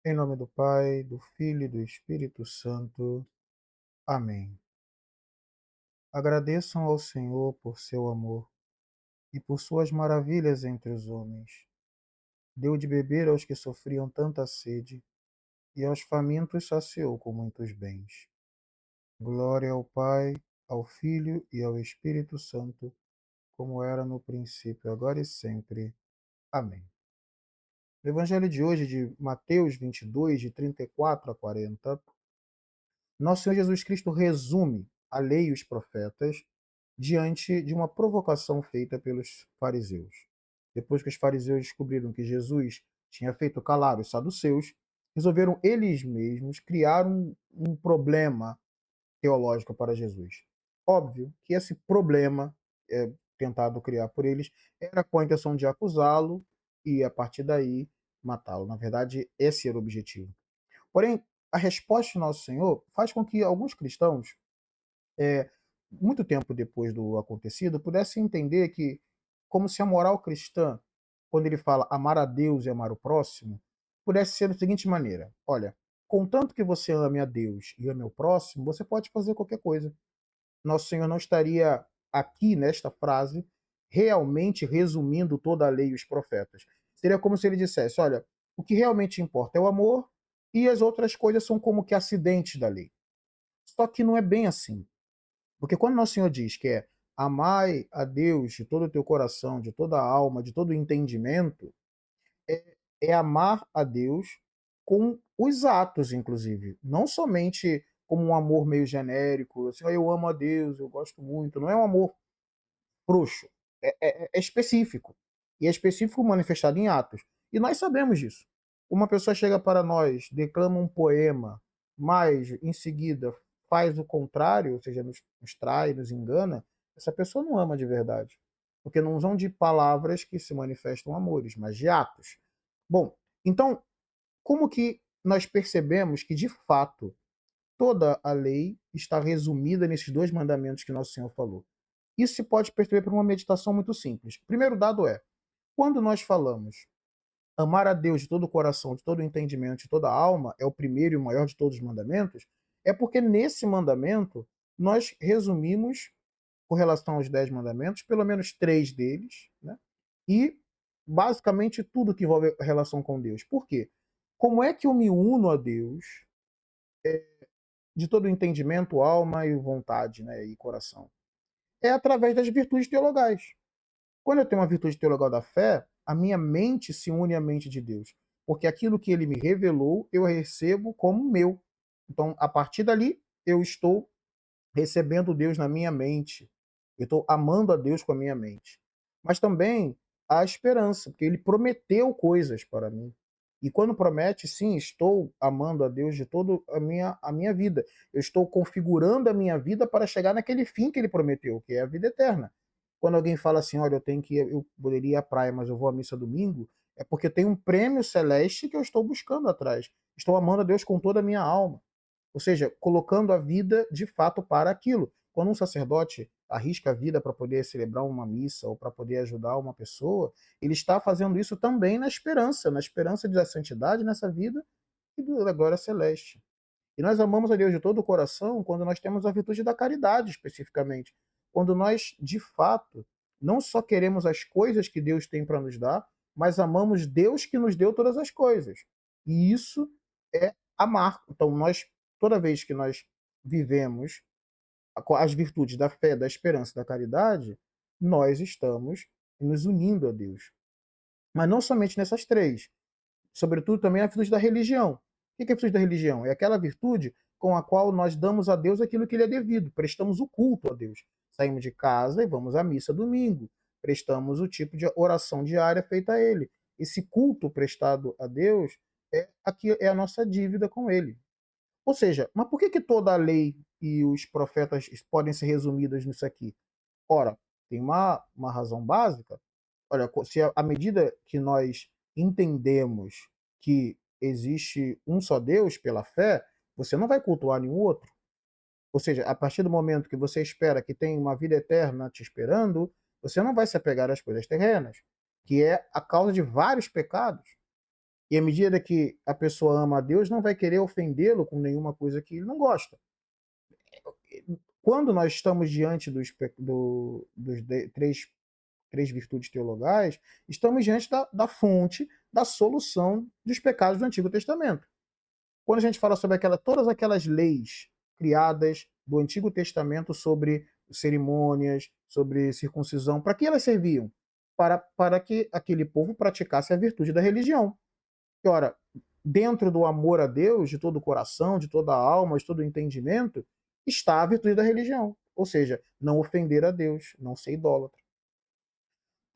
Em nome do Pai, do Filho e do Espírito Santo. Amém. Agradeçam ao Senhor por seu amor e por suas maravilhas entre os homens. Deu de beber aos que sofriam tanta sede, e aos famintos saciou com muitos bens. Glória ao Pai, ao Filho e ao Espírito Santo, como era no princípio, agora e sempre. Amém. No Evangelho de hoje, de Mateus 22, de 34 a 40, nosso Senhor Jesus Cristo resume a lei e os profetas diante de uma provocação feita pelos fariseus. Depois que os fariseus descobriram que Jesus tinha feito calar os saduceus, resolveram eles mesmos criar um problema teológico para Jesus. Óbvio que esse problema, tentado criar por eles, era com a intenção de acusá-lo e, a partir daí, matá-lo. Na verdade, esse era o objetivo. Porém, a resposta de Nosso Senhor faz com que alguns cristãos, eh, muito tempo depois do acontecido, pudessem entender que, como se a moral cristã, quando ele fala amar a Deus e amar o próximo, pudesse ser da seguinte maneira: olha, contanto que você ame a Deus e ame o próximo, você pode fazer qualquer coisa. Nosso Senhor não estaria aqui nesta frase realmente resumindo toda a lei e os profetas. Seria como se ele dissesse: olha, o que realmente importa é o amor e as outras coisas são como que acidentes da lei. Só que não é bem assim. Porque quando Nosso Senhor diz que é amai a Deus de todo o teu coração, de toda a alma, de todo o entendimento, é amar a Deus com os atos, inclusive. Não somente como um amor meio genérico, assim, "Ah, eu amo a Deus, eu gosto muito". Não é um amor frouxo, é específico. E é específico manifestado em atos. E nós sabemos disso. Uma pessoa chega para nós, declama um poema, mas em seguida faz o contrário, ou seja, nos trai, nos engana, essa pessoa não ama de verdade. Porque não são de palavras que se manifestam amores, mas de atos. Bom, então, como que nós percebemos que, de fato, toda a lei está resumida nesses dois mandamentos que Nosso Senhor falou? Isso se pode perceber por uma meditação muito simples. O primeiro dado é: quando nós falamos amar a Deus de todo o coração, de todo o entendimento, de toda a alma, é o primeiro e o maior de todos os mandamentos, é porque nesse mandamento nós resumimos, com relação aos 10 mandamentos, pelo menos três deles, né? E basicamente tudo que envolve a relação com Deus. Por quê? Como é que eu me uno a Deus de todo o entendimento, alma e vontade, né, e coração? É através das virtudes teologais. Quando eu tenho uma virtude teologal da fé, a minha mente se une à mente de Deus, porque aquilo que ele me revelou, eu recebo como meu. Então, a partir dali, eu estou recebendo Deus na minha mente. Eu estou amando a Deus com a minha mente. Mas também a esperança, porque ele prometeu coisas para mim. E quando promete, sim, estou amando a Deus de toda a minha vida. Eu estou configurando a minha vida para chegar naquele fim que ele prometeu, que é a vida eterna. Quando alguém fala assim: olha, eu poderia ir à praia, mas eu vou à missa domingo, é porque tem um prêmio celeste que eu estou buscando atrás. Estou amando a Deus com toda a minha alma. Ou seja, colocando a vida de fato para aquilo. Quando um sacerdote arrisca a vida para poder celebrar uma missa ou para poder ajudar uma pessoa, ele está fazendo isso também na esperança da santidade nessa vida e da glória celeste. E nós amamos a Deus de todo o coração quando nós temos a virtude da caridade, especificamente. Quando nós, de fato, não só queremos as coisas que Deus tem para nos dar, mas amamos Deus que nos deu todas as coisas. E isso é amar. Então, toda vez que nós vivemos as virtudes da fé, da esperança, da caridade, nós estamos nos unindo a Deus. Mas não somente nessas três, sobretudo também a virtude da religião. O que é a virtude da religião? É aquela virtude com a qual nós damos a Deus aquilo que lhe é devido, prestamos o culto a Deus. Saímos de casa e vamos à missa domingo, prestamos o tipo de oração diária feita a Ele. Esse culto prestado a Deus é a nossa dívida com Ele. Ou seja, mas por que toda a lei e os profetas podem ser resumidos nisso aqui? Ora, tem uma razão básica. Olha, se à medida que nós entendemos que existe um só Deus pela fé, você não vai cultuar nenhum outro. Ou seja, a partir do momento que você espera que tem uma vida eterna te esperando, você não vai se apegar às coisas terrenas, que é a causa de vários pecados. E à medida que a pessoa ama a Deus, não vai querer ofendê-lo com nenhuma coisa que ele não gosta. Quando nós estamos diante dos três virtudes teologais, estamos diante da fonte da solução dos pecados do Antigo Testamento. Quando a gente fala sobre todas aquelas leis criadas do Antigo Testamento sobre cerimônias, sobre circuncisão, para que elas serviam? Para que aquele povo praticasse a virtude da religião. E, ora, dentro do amor a Deus, de todo o coração, de toda a alma, de todo o entendimento, está a virtude da religião. Ou seja, não ofender a Deus, não ser idólatra.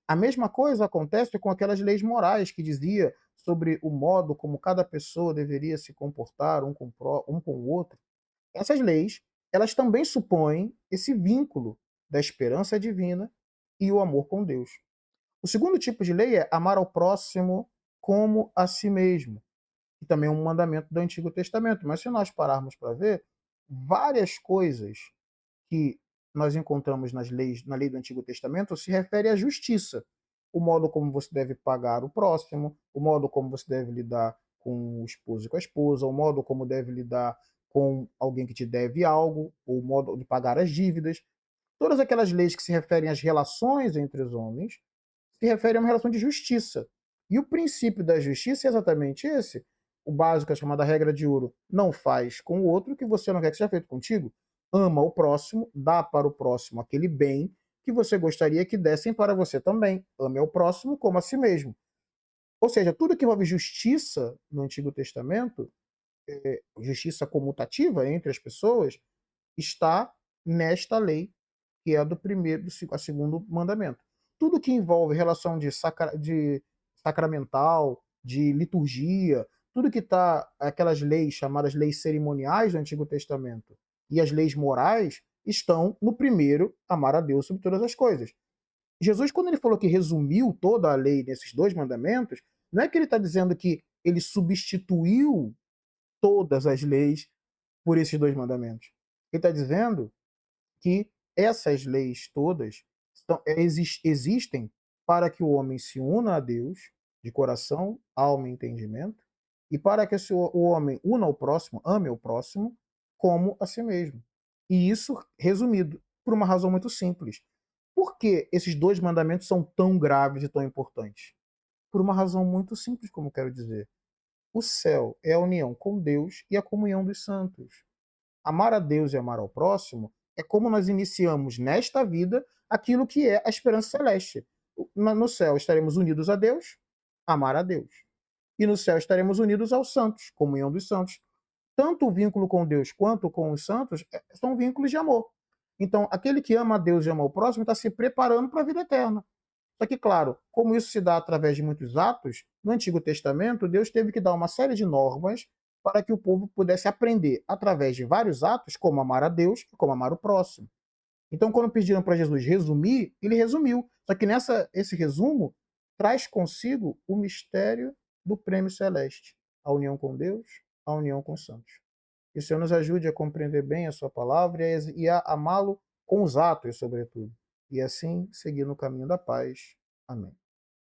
A mesma coisa acontece com aquelas leis morais que dizia sobre o modo como cada pessoa deveria se comportar um com o outro. Essas leis, elas também supõem esse vínculo da esperança divina e o amor com Deus. O segundo tipo de lei é amar ao próximo como a si mesmo, que também é um mandamento do Antigo Testamento. Mas se nós pararmos para ver, várias coisas que nós encontramos na lei do Antigo Testamento se refere à justiça. O modo como você deve pagar o próximo, o modo como você deve lidar com o esposo e com a esposa, o modo como deve lidar com alguém que te deve algo, o modo de pagar as dívidas. Todas aquelas leis que se referem às relações entre os homens se referem a uma relação de justiça. E o princípio da justiça é exatamente esse. O básico, a chamada regra de ouro, não faz com o outro o que você não quer que seja feito contigo. Ama o próximo, dá para o próximo aquele bem que você gostaria que dessem para você também. Ame ao próximo como a si mesmo. Ou seja, tudo que envolve justiça no Antigo Testamento, justiça comutativa entre as pessoas, está nesta lei, que é a do primeiro, a segundo mandamento. Tudo que envolve relação de sacramental, de liturgia, tudo que está, aquelas leis chamadas leis cerimoniais do Antigo Testamento e as leis morais, estão no primeiro, amar a Deus sobre todas as coisas. Jesus, quando ele falou que resumiu toda a lei nesses dois mandamentos, não é que ele está dizendo que ele substituiu todas as leis por esses dois mandamentos. Ele está dizendo que essas leis todas existem para que o homem se una a Deus de coração, alma e entendimento, e para que o homem una ao próximo, ame o próximo, como a si mesmo. E isso, resumido, por uma razão muito simples. Por que esses dois mandamentos são tão graves e tão importantes? Por uma razão muito simples, como quero dizer. O céu é a união com Deus e a comunhão dos santos. Amar a Deus e amar ao próximo é como nós iniciamos nesta vida aquilo que é a esperança celeste. No céu estaremos unidos a Deus, amar a Deus. E no céu estaremos unidos aos santos, comunhão dos santos. Tanto o vínculo com Deus quanto com os santos são vínculos de amor. Então, aquele que ama a Deus e ama o próximo está se preparando para a vida eterna. Só que, claro, como isso se dá através de muitos atos, no Antigo Testamento, Deus teve que dar uma série de normas para que o povo pudesse aprender, através de vários atos, como amar a Deus e como amar o próximo. Então, quando pediram para Jesus resumir, ele resumiu. Só que esse resumo traz consigo o mistério do prêmio celeste, a união com Deus, a união com os santos. Que o Senhor nos ajude a compreender bem a sua palavra e a amá-lo com os atos, sobretudo. E assim seguir no caminho da paz. Amém.